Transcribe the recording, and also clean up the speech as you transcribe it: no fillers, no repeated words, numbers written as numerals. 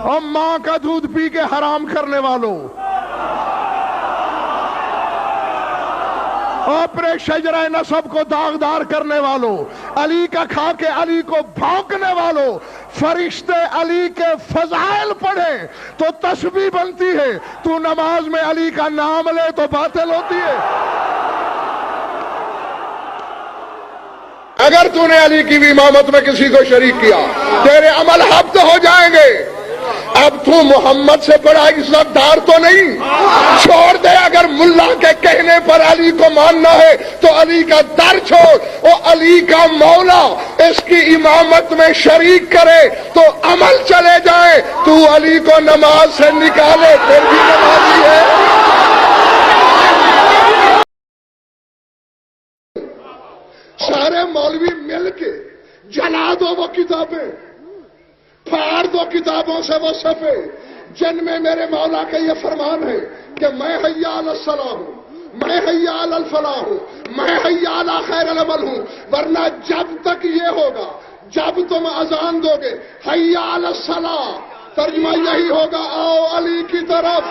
اور ماں کا دودھ پی کے حرام کرنے والوں، اور اپنے شجرہ نسب کو داغدار کرنے والوں، علی کا کھا کے علی کو بھونکنے والوں، فرشتے علی کے فضائل پڑھیں تو تسبیح بنتی ہے، تو نماز میں علی کا نام لے تو باطل ہوتی ہے۔ اگر تو نے علی کی امامت میں کسی کو شریک کیا، تیرے عمل حبط ہو جائیں گے۔ اب تو محمد سے بڑا عزت دار تو نہیں، چھوڑ دے۔ اگر ملا کے کہنے پر علی کو ماننا ہے تو علی کا در چھوڑ، وہ علی کا مولا اس کی امامت میں شریک کرے تو عمل چلے جائے، تو علی کو نماز سے نکالے پھر بھی نمازی ہے۔ سارے مولوی مل کے جلا دو وہ کتابیں، پھاڑ دو کتابوں سے وہ صفحے جن میں میرے مولا کا یہ فرمان ہے کہ میں حی علی الصلاح ہوں، میں حی علی الفلاح ہوں، میں حی علی خیر العمل ہوں۔ ورنہ جب تک یہ ہوگا، جب تم اذان دو گے حی علی الصلاح، ترجمہ یہی ہوگا آؤ علی کی طرف۔